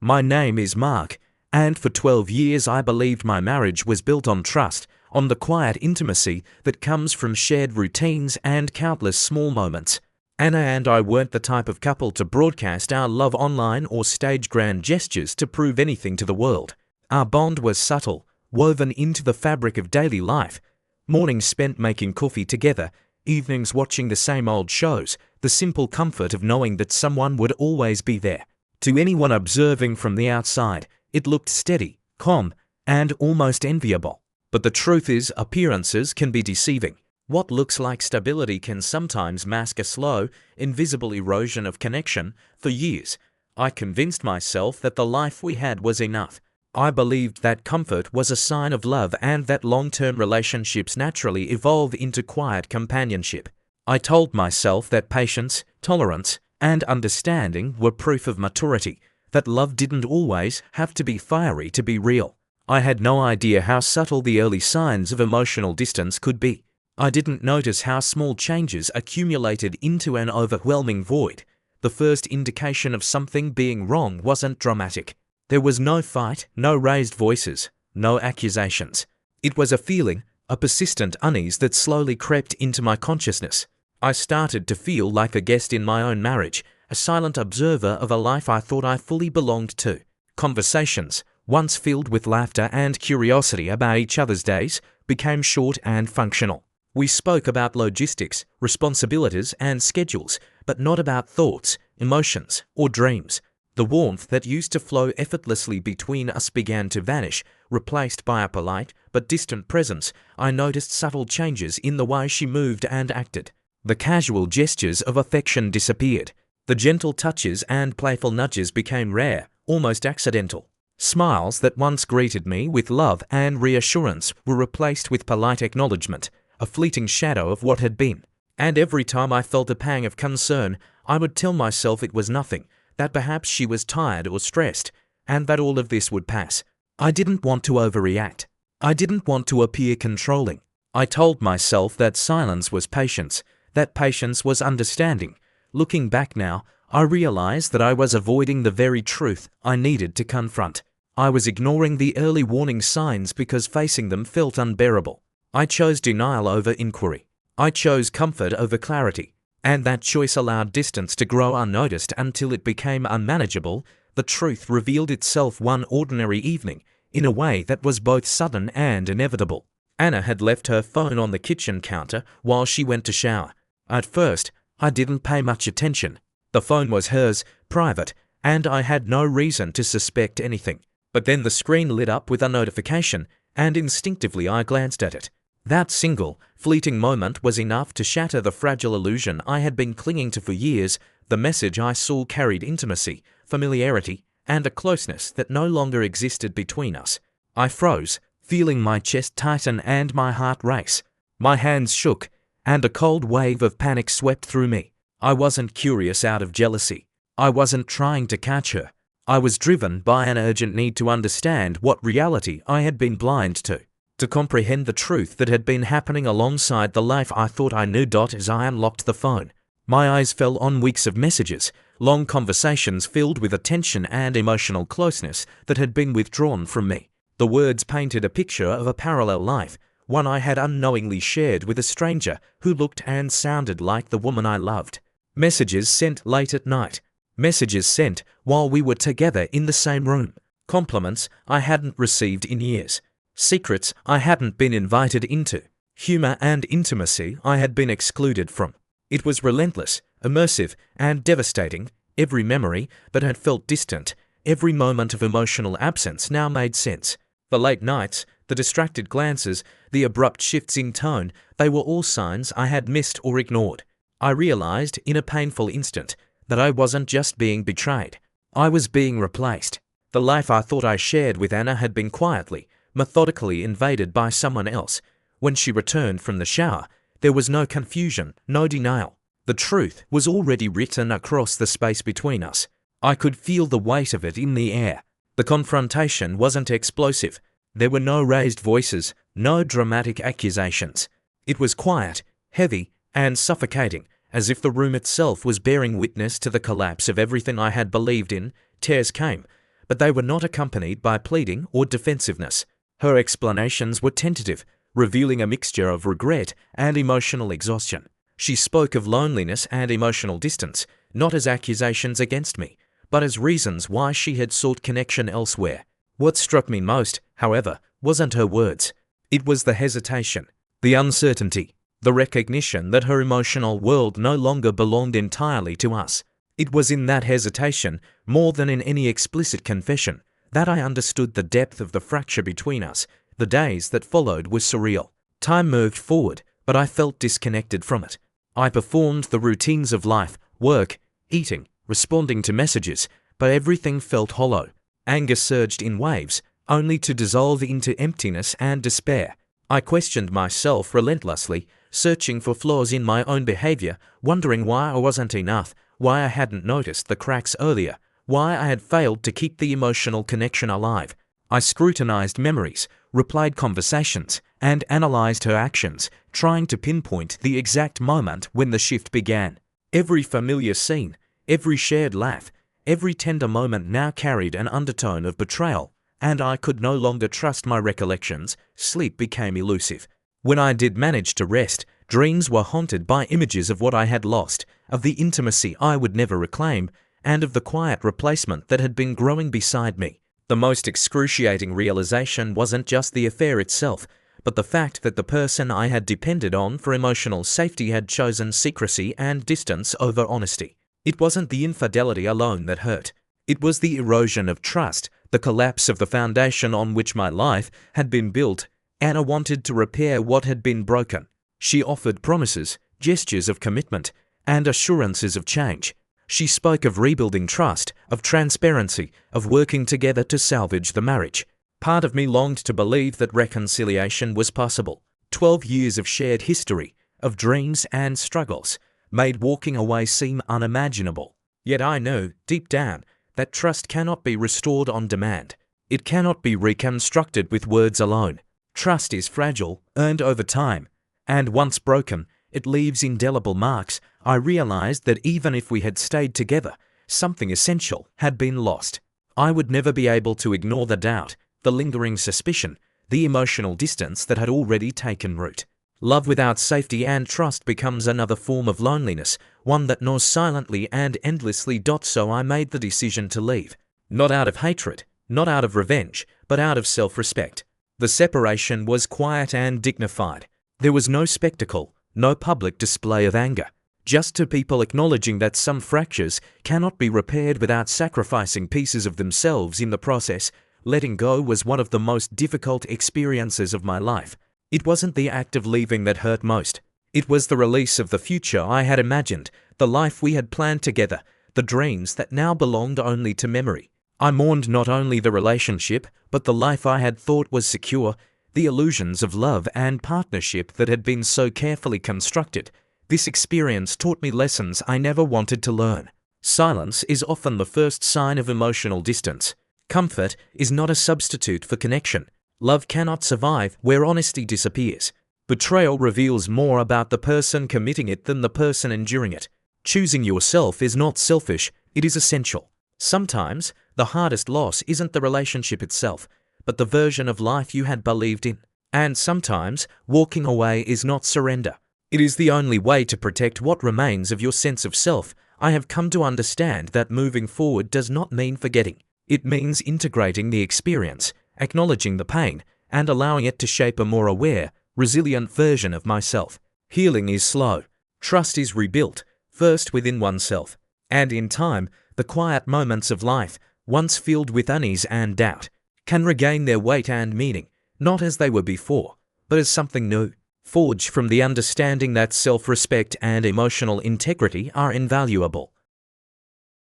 My name is Mark, and for 12 years I believed my marriage was built on trust, on the quiet intimacy that comes from shared routines and countless small moments. Anna and I weren't the type of couple to broadcast our love online or stage grand gestures to prove anything to the world. Our bond was subtle, woven into the fabric of daily life. Mornings spent making coffee together, evenings watching the same old shows, the simple comfort of knowing that someone would always be there. To anyone observing from the outside, it looked steady, calm, and almost enviable. But the truth is, appearances can be deceiving. What looks like stability can sometimes mask a slow, invisible erosion of connection. For years, I convinced myself that the life we had was enough. I believed that comfort was a sign of love and that long-term relationships naturally evolve into quiet companionship. I told myself that patience, tolerance, and understanding were proof of maturity, that love didn't always have to be fiery to be real. I had no idea how subtle the early signs of emotional distance could be. I didn't notice how small changes accumulated into an overwhelming void. The first indication of something being wrong wasn't dramatic. There was no fight, no raised voices, no accusations. It was a feeling, a persistent unease that slowly crept into my consciousness. I started to feel like a guest in my own marriage, a silent observer of a life I thought I fully belonged to. Conversations, once filled with laughter and curiosity about each other's days, became short and functional. We spoke about logistics, responsibilities, and schedules, but not about thoughts, emotions, or dreams. The warmth that used to flow effortlessly between us began to vanish, replaced by a polite but distant presence. I noticed subtle changes in the way she moved and acted. The casual gestures of affection disappeared. The gentle touches and playful nudges became rare, almost accidental. Smiles that once greeted me with love and reassurance were replaced with polite acknowledgement, a fleeting shadow of what had been. And every time I felt a pang of concern, I would tell myself it was nothing, that perhaps she was tired or stressed, and that all of this would pass. I didn't want to overreact. I didn't want to appear controlling. I told myself that silence was patience, that patience was understanding. Looking back now, I realized that I was avoiding the very truth I needed to confront. I was ignoring the early warning signs because facing them felt unbearable. I chose denial over inquiry. I chose comfort over clarity. And that choice allowed distance to grow unnoticed until it became unmanageable. The truth revealed itself one ordinary evening, in a way that was both sudden and inevitable. Anna had left her phone on the kitchen counter while she went to shower. At first, I didn't pay much attention. The phone was hers, private, and I had no reason to suspect anything. But then the screen lit up with a notification, and instinctively I glanced at it. That single, fleeting moment was enough to shatter the fragile illusion I had been clinging to for years. The message I saw carried intimacy, familiarity, and a closeness that no longer existed between us. I froze, feeling my chest tighten and my heart race. My hands shook, and a cold wave of panic swept through me. I wasn't curious out of jealousy. I wasn't trying to catch her. I was driven by an urgent need to understand what reality I had been blind to comprehend the truth that had been happening alongside the life I thought I knew. As I unlocked the phone, my eyes fell on weeks of messages, long conversations filled with attention and emotional closeness that had been withdrawn from me. The words painted a picture of a parallel life, one I had unknowingly shared with a stranger who looked and sounded like the woman I loved. Messages sent late at night. Messages sent while we were together in the same room. Compliments I hadn't received in years. Secrets I hadn't been invited into. Humor and intimacy I had been excluded from. It was relentless, immersive, and devastating. Every memory that had felt distant, every moment of emotional absence now made sense. The late nights, the distracted glances, the abrupt shifts in tone, they were all signs I had missed or ignored. I realized in a painful instant that I wasn't just being betrayed. I was being replaced. The life I thought I shared with Anna had been quietly, methodically invaded by someone else. When she returned from the shower, there was no confusion, no denial. The truth was already written across the space between us. I could feel the weight of it in the air. The confrontation wasn't explosive. There were no raised voices, no dramatic accusations. It was quiet, heavy, and suffocating, as if the room itself was bearing witness to the collapse of everything I had believed in. Tears came, but they were not accompanied by pleading or defensiveness. Her explanations were tentative, revealing a mixture of regret and emotional exhaustion. She spoke of loneliness and emotional distance, not as accusations against me, but as reasons why she had sought connection elsewhere. What struck me most, however, wasn't her words. It was the hesitation, the uncertainty, the recognition that her emotional world no longer belonged entirely to us. It was in that hesitation, more than in any explicit confession, that I understood the depth of the fracture between us. The days that followed were surreal. Time moved forward, but I felt disconnected from it. I performed the routines of life, work, eating, responding to messages, but everything felt hollow. Anger surged in waves, only to dissolve into emptiness and despair. I questioned myself relentlessly, searching for flaws in my own behavior, wondering why I wasn't enough, why I hadn't noticed the cracks earlier, why I had failed to keep the emotional connection alive. I scrutinized memories, replayed conversations, and analyzed her actions, trying to pinpoint the exact moment when the shift began. Every familiar scene, every shared laugh, every tender moment now carried an undertone of betrayal, and I could no longer trust my recollections. Sleep became elusive. When I did manage to rest, dreams were haunted by images of what I had lost, of the intimacy I would never reclaim, and of the quiet replacement that had been growing beside me. The most excruciating realization wasn't just the affair itself, but the fact that the person I had depended on for emotional safety had chosen secrecy and distance over honesty. It wasn't the infidelity alone that hurt. It was the erosion of trust, the collapse of the foundation on which my life had been built. Anna wanted to repair what had been broken. She offered promises, gestures of commitment, and assurances of change. She spoke of rebuilding trust, of transparency, of working together to salvage the marriage. Part of me longed to believe that reconciliation was possible. 12 years of shared history, of dreams and struggles, made walking away seem unimaginable. Yet I knew, deep down, that trust cannot be restored on demand. It cannot be reconstructed with words alone. Trust is fragile, earned over time, and once broken, it leaves indelible marks. I realized that even if we had stayed together, something essential had been lost. I would never be able to ignore the doubt, the lingering suspicion, the emotional distance that had already taken root. Love without safety and trust becomes another form of loneliness, one that gnaws silently and endlessly. So I made the decision to leave. Not out of hatred, not out of revenge, but out of self-respect. The separation was quiet and dignified. There was no spectacle, no public display of anger. Just two people acknowledging that some fractures cannot be repaired without sacrificing pieces of themselves in the process. Letting go was one of the most difficult experiences of my life. It wasn't the act of leaving that hurt most. It was the release of the future I had imagined, the life we had planned together, the dreams that now belonged only to memory. I mourned not only the relationship, but the life I had thought was secure, the illusions of love and partnership that had been so carefully constructed. This experience taught me lessons I never wanted to learn. Silence is often the first sign of emotional distance. Comfort is not a substitute for connection. Love cannot survive where honesty disappears. Betrayal reveals more about the person committing it than the person enduring it. Choosing yourself is not selfish, it is essential. Sometimes, the hardest loss isn't the relationship itself, but the version of life you had believed in. And sometimes, walking away is not surrender. It is the only way to protect what remains of your sense of self. I have come to understand that moving forward does not mean forgetting. It means integrating the experience, acknowledging the pain, and allowing it to shape a more aware, resilient version of myself. Healing is slow. Trust is rebuilt, first within oneself. And in time, the quiet moments of life, once filled with unease and doubt, can regain their weight and meaning, not as they were before, but as something new, forged from the understanding that self-respect and emotional integrity are invaluable.